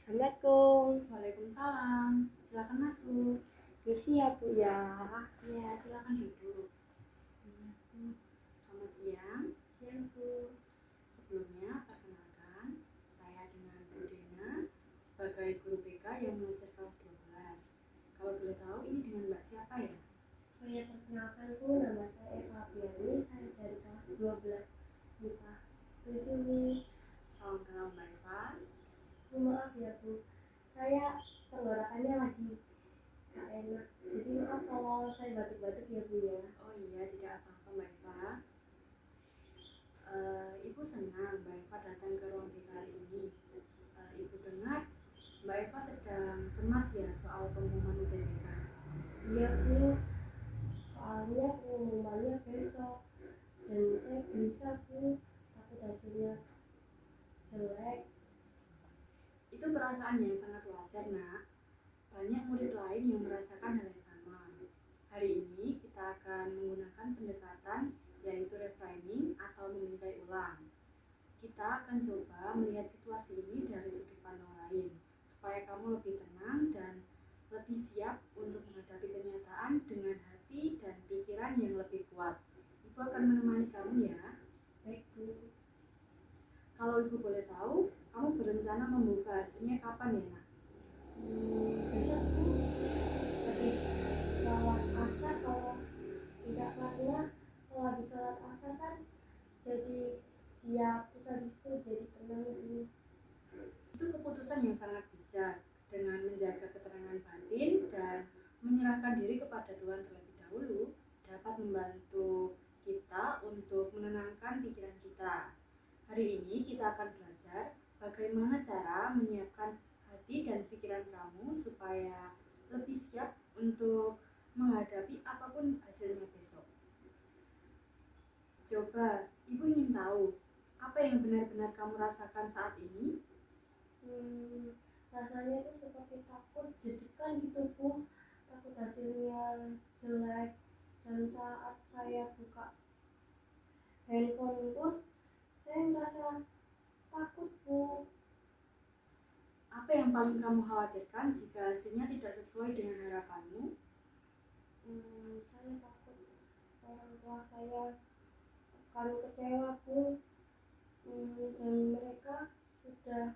Assalamualaikum. Waalaikumsalam. Silakan masuk. Misi ya Bu ya. Ya, silakan duduk. Selamat siang. Siang Bu. Sebelumnya, perkenalkan, saya dengan Bu Dena sebagai guru BK yang mengajar kelas 12. Kalau boleh tahu, ini dengan Mbak siapa ya? Perkenalkan Bu, nama saya Eva Biani, saya dari kelas 12 IPA 7 nih. Salam kenal Mbak Eva. Maaf ya Bu, saya tenggorokannya lagi gak enak. Jadi maaf kalau saya batuk-batuk ya Bu ya. Oh iya, tidak apa-apa Mbak Eva. Ibu senang Mbak Eva datang ke ruang BK hari ini. Ibu dengar Mbak Eva sedang cemas ya soal pengumuman UTBK. Iya Bu, soalnya pengumumannya besok dan saya bisa Bu, takut hasilnya jelek. Itu perasaan yang sangat wajar, Nak. Banyak murid lain yang merasakan hal yang sama. Hari ini kita akan menggunakan pendekatan yaitu reframing atau membingkai ulang. Kita akan coba melihat situasi ini dari sudut pandang lain, supaya kamu lebih tenang dan lebih siap untuk menghadapi kenyataan dengan hati dan pikiran yang lebih kuat. Ibu akan menemani kamu ya. Baik Bu. Kalau Ibu boleh tahu, kamu berencana membuka hasilnya kapan ya, Nak? Besok Bu, habis sholat asar, kalau tidak karena kalau habis sholat asar kan jadi siap, terus habis itu jadi tenang Bu. Itu keputusan yang sangat bijak dengan menjaga keterangan batin dan menyerahkan diri kepada Tuhan terlebih dahulu dapat membantu kita untuk menenangkan pikiran kita. Hari ini kita akan belajar bagaimana cara menyiapkan hati dan pikiran kamu supaya lebih siap untuk menghadapi apapun hasilnya besok. Coba, Ibu ingin tahu apa yang benar-benar kamu rasakan saat ini? Rasanya itu seperti takut, deg-degan gitu Bu, takut hasilnya jelek. Dan saat saya buka handphone pun saya merasa takut Bu. Apa yang paling kamu khawatirkan jika hasilnya tidak sesuai dengan harapanmu? Saya takut orang tua saya akan kecewa Bu, dan mereka sudah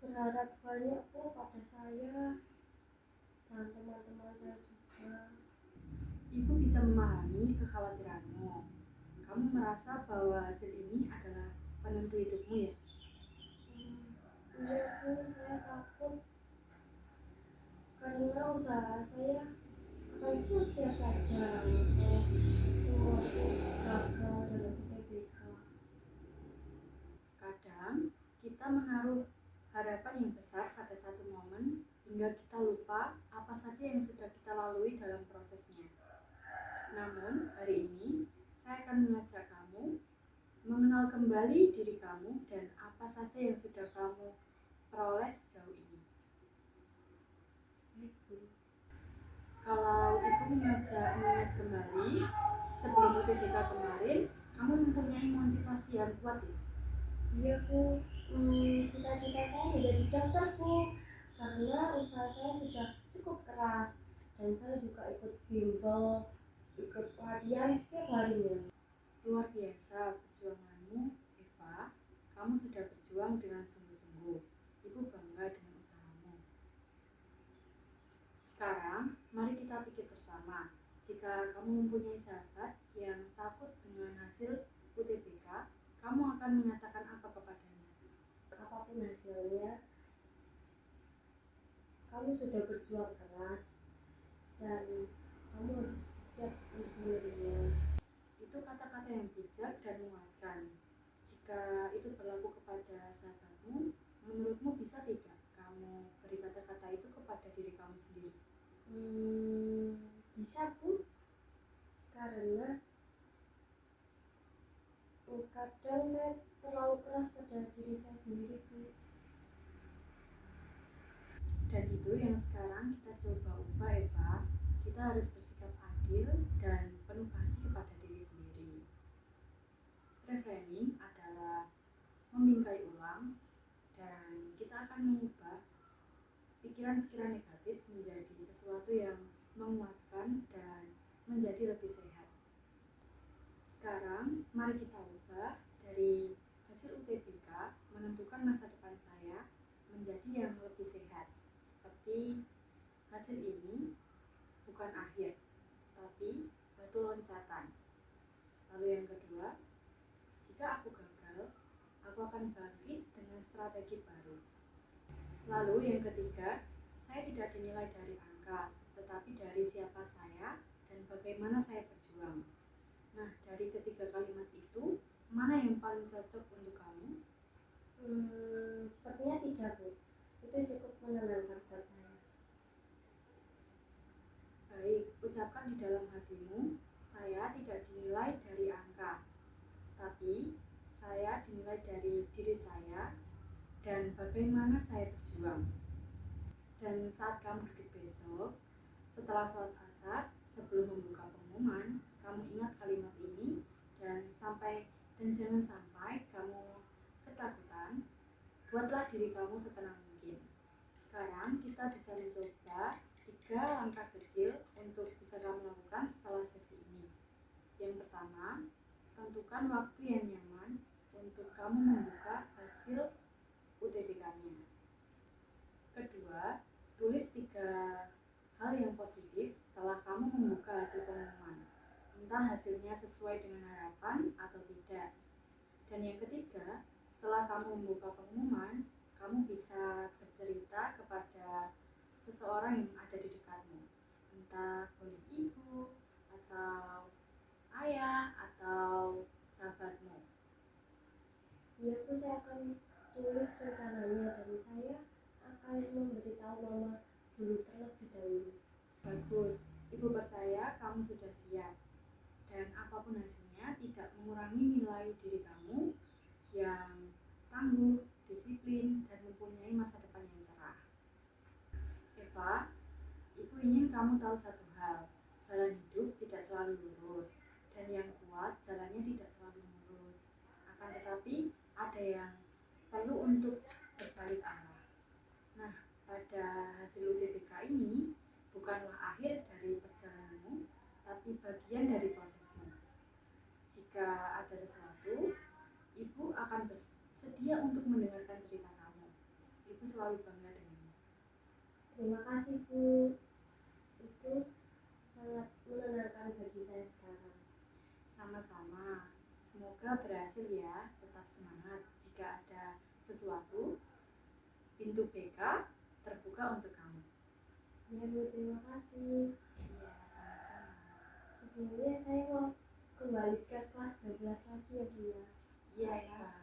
berharap banyak Bu pada saya dan teman-teman saya juga. Ibu bisa memahami kekhawatiranmu. Kamu merasa bahwa hasil ini adalah penentu hidupmu ya? Iya Bu, saya takut karena usaha saya akan sia-sia saja kalau semua itu gagal dalam UTBK. Kadang kita menaruh harapan yang besar pada satu momen hingga kita lupa apa saja yang sudah kita lalui dalam prosesnya. Namun hari ini saya akan mengajak kamu mengenal kembali diri kamu dan apa saja yang sudah kamu peroleh sejauh ini. Kalau Ibu mengingat kembali sebelum UTBK kemarin, kamu mempunyai motivasi yang kuat ya? Iya Bu, cita-cita saya menjadi dokter Bu, karena usaha saya sudah cukup keras dan saya juga ikut bimbel, ikut latihan setiap harinya. Luar biasa perjuanganmu, Eva. Kamu sudah berjuang dengan sungguh-sungguh. Ibu bangga dengan usahamu. Sekarang, mari kita pikir bersama. Jika kamu mempunyai sahabat yang takut dengan hasil UTBK, kamu akan mengatakan apa kepadanya? Apapun hasilnya, kamu sudah berjuang keras dan kamu harus siap untuk menerima. Itu kata-kata yang bijak dan menguatkan. Jika itu berlaku kepada sahabatmu, menurutmu bisa tidak kamu beri kata-kata itu kepada diri kamu sendiri? Bisa Bu, karena kadang saya terlalu keras pada diri saya sendiri Bu. Dan itu yang sekarang kita coba ubah, Eva. Kita harus bersikap adil dan penuh kasih kepada diri sendiri. Reframing adalah membingkai ulang dan kita akan mengubah pikiran-pikiran negatif menjadi sesuatu yang menguatkan dan menjadi lebih sehat. Sekarang, mari kita ubah dari hasil UTBK menentukan masa depan saya menjadi yang lebih sehat. Seperti hasil ini bukan akhir, tapi batu loncatan. Lalu yang kedua, jika aku gagal, aku akan bangkit dengan strategi baru. Lalu yang ketiga, saya tidak dinilai dari angka, tetapi dari siapa saya dan bagaimana saya berjuang. Nah, dari ketiga kalimat itu, mana yang paling cocok untuk kamu? Sepertinya 3, Bu. Itu cukup menenangkan buat saya. Baik, ucapkan di dalam hatimu, saya tidak dinilai dari angka, tapi saya dinilai dari diri saya dan bagaimana saya berjuang. Dan saat kamu duduk besok, setelah sholat asar, sebelum membuka pengumuman, kamu ingat kalimat ini dan jangan sampai kamu ketakutan. Buatlah diri kamu setenang mungkin. Sekarang kita bisa mencoba 3 langkah kecil untuk bisa kamu lakukan setelah sesi ini. Yang pertama, tentukan waktu yang nyaman untuk kamu membuka hasil UTBK-nya. Kedua, tulis 3 hal yang positif setelah kamu membuka hasil pengumuman, entah hasilnya sesuai dengan harapan atau tidak. Dan yang ketiga, setelah kamu membuka pengumuman, kamu bisa bercerita kepada seseorang yang ada di dekatmu, entah boleh ibu, atau ayah, atau sahabatmu. Ya, Bu, saya akan tulis rencananya dan saya akan memberitahu Mama dulu terlebih dahulu. Bagus, ibu percaya kamu sudah siap. Dan apapun hasilnya tidak mengurangi nilai diri kamu yang tangguh, disiplin, dan mempunyai masa depan yang cerah. Eva, ibu ingin kamu tahu satu hal, jalan hidup tidak selalu lurus, dan yang kuat jalannya tidak selalu mulus. Akan tetapi ada yang perlu untuk berbalik arah. Nah, pada hasil UTBK ini bukanlah akhir dari perjalananmu, tapi bagian dari prosesmu. Jika ada sesuatu, ibu akan bersedia untuk mendengarkan cerita kamu. Ibu selalu bangga denganmu. Terima kasih, Bu. Itu sangat menenangkan bagi saya sekarang. Sama-sama. Semoga berhasil ya. Tetap semangat. Jika ada sesuatu, pintu BK terbuka untuk kamu. Ya, Bu, terima kasih. Iya, sama-sama. Sebelumnya saya mau kembali ke kelas 12 lagi ya, Bu. Iya, Eva.